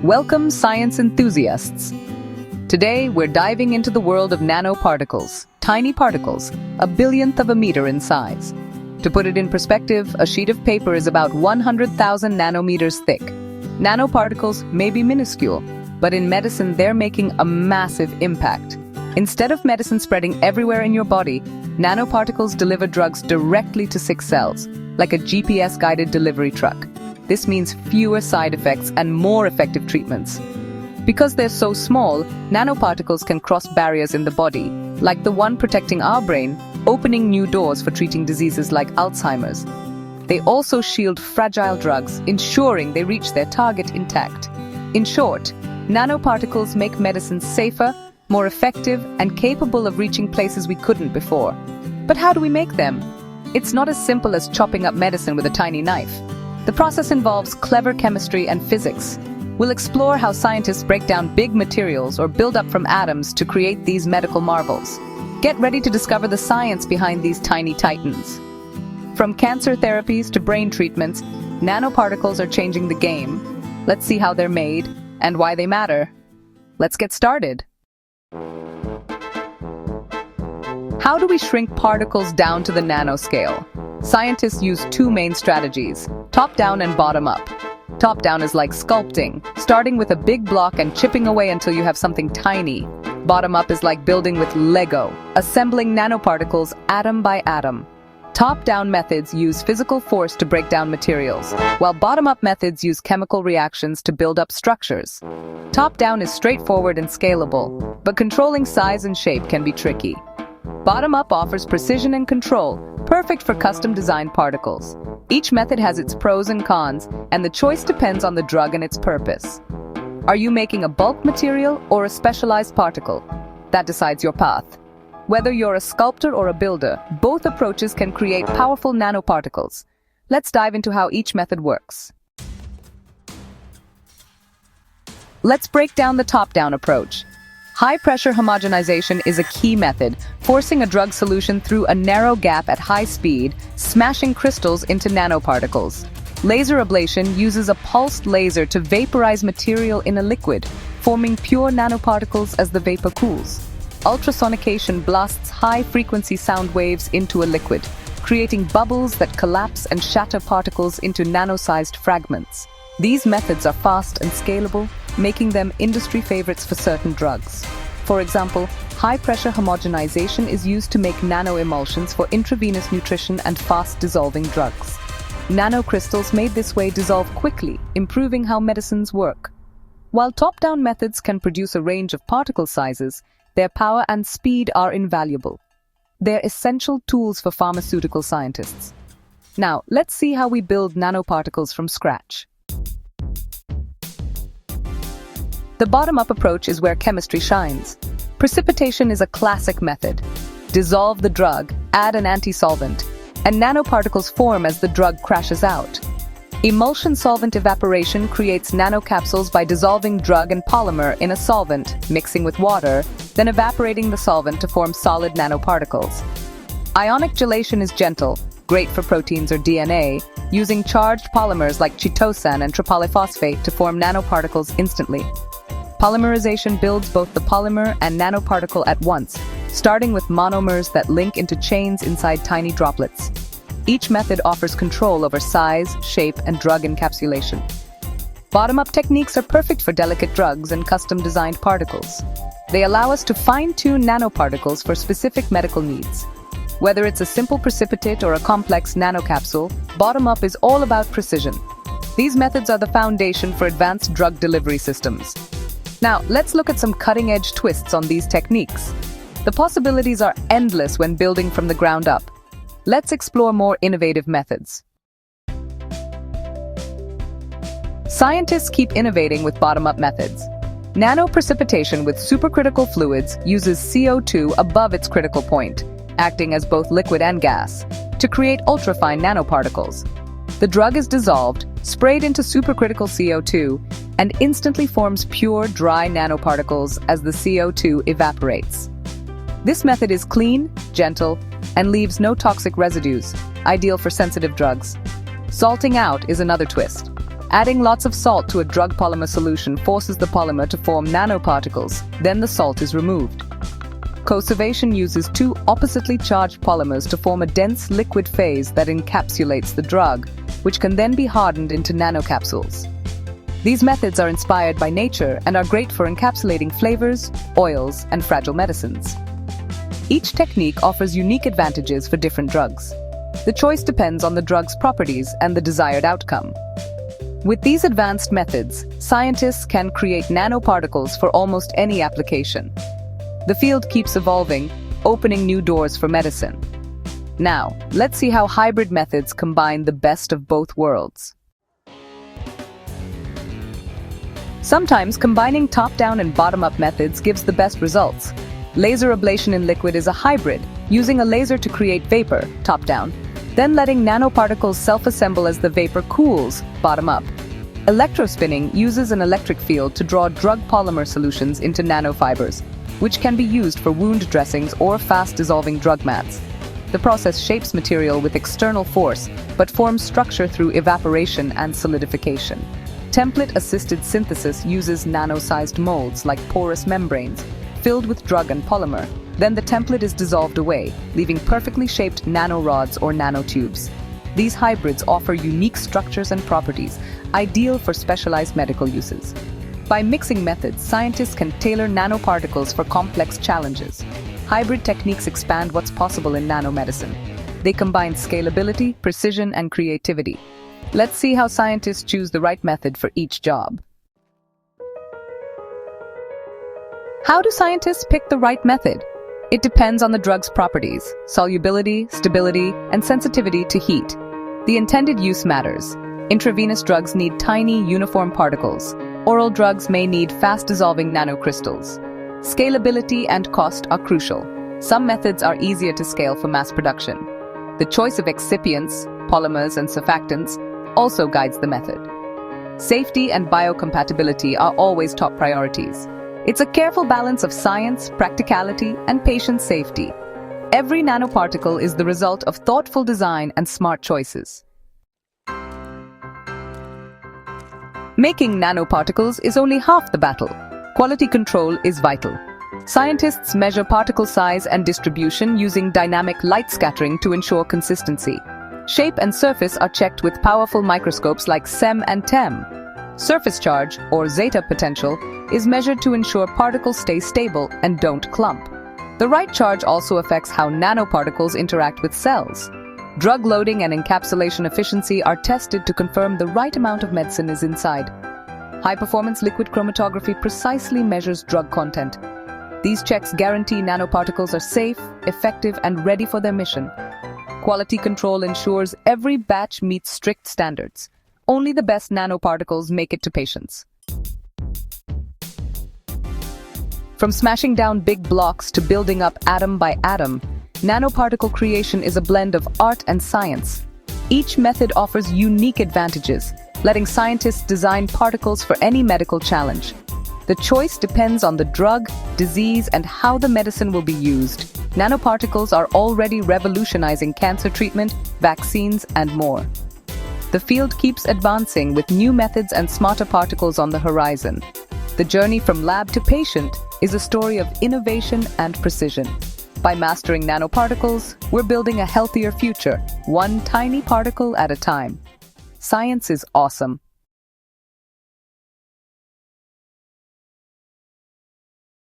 Welcome, science enthusiasts. Today, we're diving into the world of nanoparticles, tiny particles, a billionth of a meter in size. To put it in perspective, a sheet of paper is about 100,000 nanometers thick. Nanoparticles may be minuscule, but in medicine, they're making a massive impact. Instead of medicine spreading everywhere in your body, nanoparticles deliver drugs directly to sick cells, like a GPS-guided delivery truck. This means fewer side effects and more effective treatments. Because they're so small, nanoparticles can cross barriers in the body, like the one protecting our brain, opening new doors for treating diseases like Alzheimer's. They also shield fragile drugs, ensuring they reach their target intact. In short, nanoparticles make medicine safer, more effective, and capable of reaching places we couldn't before. But how do we make them? It's not as simple as chopping up medicine with a tiny knife. The process involves clever chemistry and physics. We'll explore how scientists break down big materials or build up from atoms to create these medical marvels. Get ready to discover the science behind these tiny titans. From cancer therapies to brain treatments, nanoparticles are changing the game. Let's see how they're made and why they matter. Let's get started. How do we shrink particles down to the nanoscale? Scientists use two main strategies, top-down and bottom-up. Top-down is like sculpting, starting with a big block and chipping away until you have something tiny. Bottom-up is like building with Lego, assembling nanoparticles atom by atom. Top-down methods use physical force to break down materials, while bottom-up methods use chemical reactions to build up structures. Top-down is straightforward and scalable, but controlling size and shape can be tricky. Bottom-up offers precision and control, perfect for custom-designed particles. Each method has its pros and cons, and the choice depends on the drug and its purpose. Are you making a bulk material or a specialized particle? That decides your path. Whether you're a sculptor or a builder, both approaches can create powerful nanoparticles. Let's dive into how each method works. Let's break down the top-down approach. High-pressure homogenization is a key method, forcing a drug solution through a narrow gap at high speed, smashing crystals into nanoparticles. Laser ablation uses a pulsed laser to vaporize material in a liquid, forming pure nanoparticles as the vapor cools. Ultrasonication blasts high-frequency sound waves into a liquid, creating bubbles that collapse and shatter particles into nano-sized fragments. These methods are fast and scalable, making them industry favorites for certain drugs. For example, high-pressure homogenization is used to make nanoemulsions for intravenous nutrition and fast-dissolving drugs. Nanocrystals made this way dissolve quickly, improving how medicines work. While top-down methods can produce a range of particle sizes, their power and speed are invaluable. They're essential tools for pharmaceutical scientists. Now, let's see how we build nanoparticles from scratch. The bottom-up approach is where chemistry shines. Precipitation is a classic method. Dissolve the drug, add an anti-solvent, and nanoparticles form as the drug crashes out. Emulsion solvent evaporation creates nanocapsules by dissolving drug and polymer in a solvent, mixing with water, then evaporating the solvent to form solid nanoparticles. Ionic gelation is gentle, great for proteins or DNA, using charged polymers like chitosan and tripolyphosphate to form nanoparticles instantly. Polymerization builds both the polymer and nanoparticle at once, starting with monomers that link into chains inside tiny droplets. Each method offers control over size, shape, and drug encapsulation. Bottom-up techniques are perfect for delicate drugs and custom-designed particles. They allow us to fine-tune nanoparticles for specific medical needs. Whether it's a simple precipitate or a complex nanocapsule, bottom-up is all about precision. These methods are the foundation for advanced drug delivery systems. Now, let's look at some cutting-edge twists on these techniques. The possibilities are endless when building from the ground up. Let's explore more innovative methods. Scientists keep innovating with bottom-up methods. Nanoprecipitation with supercritical fluids uses CO2 above its critical point, acting as both liquid and gas, to create ultrafine nanoparticles. The drug is dissolved, sprayed into supercritical CO2, and instantly forms pure, dry nanoparticles as the CO2 evaporates. This method is clean, gentle, and leaves no toxic residues, ideal for sensitive drugs. Salting out is another twist. Adding lots of salt to a drug polymer solution forces the polymer to form nanoparticles, then the salt is removed. Conservation uses two oppositely charged polymers to form a dense liquid phase that encapsulates the drug, which can then be hardened into nanocapsules. These methods are inspired by nature and are great for encapsulating flavors, oils, and fragile medicines. Each technique offers unique advantages for different drugs. The choice depends on the drug's properties and the desired outcome. With these advanced methods, scientists can create nanoparticles for almost any application. The field keeps evolving, opening new doors for medicine. Now, let's see how hybrid methods combine the best of both worlds. Sometimes combining top-down and bottom-up methods gives the best results. Laser ablation in liquid is a hybrid, using a laser to create vapor, top-down, then letting nanoparticles self-assemble as the vapor cools, bottom-up. Electrospinning uses an electric field to draw drug polymer solutions into nanofibers, which can be used for wound dressings or fast-dissolving drug mats. The process shapes material with external force, but forms structure through evaporation and solidification. Template-assisted synthesis uses nano-sized molds like porous membranes, filled with drug and polymer. Then the template is dissolved away, leaving perfectly shaped nanorods or nanotubes. These hybrids offer unique structures and properties, ideal for specialized medical uses. By mixing methods, scientists can tailor nanoparticles for complex challenges. Hybrid techniques expand what's possible in nanomedicine. They combine scalability, precision, and creativity. Let's see how scientists choose the right method for each job. How do scientists pick the right method? It depends on the drug's properties, solubility, stability, and sensitivity to heat. The intended use matters. Intravenous drugs need tiny, uniform particles. Oral drugs may need fast-dissolving nanocrystals. Scalability and cost are crucial. Some methods are easier to scale for mass production. The choice of excipients, polymers, and surfactants also guides the method. Safety and biocompatibility are always top priorities. It's a careful balance of science, practicality, and patient safety. Every nanoparticle is the result of thoughtful design and smart choices. Making nanoparticles is only half the battle. Quality control is vital. Scientists measure particle size and distribution using dynamic light scattering to ensure consistency. Shape and surface are checked with powerful microscopes like SEM and TEM. Surface charge, or zeta potential, is measured to ensure particles stay stable and don't clump. The right charge also affects how nanoparticles interact with cells. Drug loading and encapsulation efficiency are tested to confirm the right amount of medicine is inside. High-performance liquid chromatography precisely measures drug content. These checks guarantee nanoparticles are safe, effective, and ready for their mission. Quality control ensures every batch meets strict standards. Only the best nanoparticles make it to patients. From smashing down big blocks to building up atom by atom, nanoparticle creation is a blend of art and science. Each method offers unique advantages, letting scientists design particles for any medical challenge. The choice depends on the drug, disease, and how the medicine will be used. Nanoparticles are already revolutionizing cancer treatment, vaccines, and more. The field keeps advancing with new methods and smarter particles on the horizon. The journey from lab to patient is a story of innovation and precision. By mastering nanoparticles, we're building a healthier future, one tiny particle at a time. Science is awesome,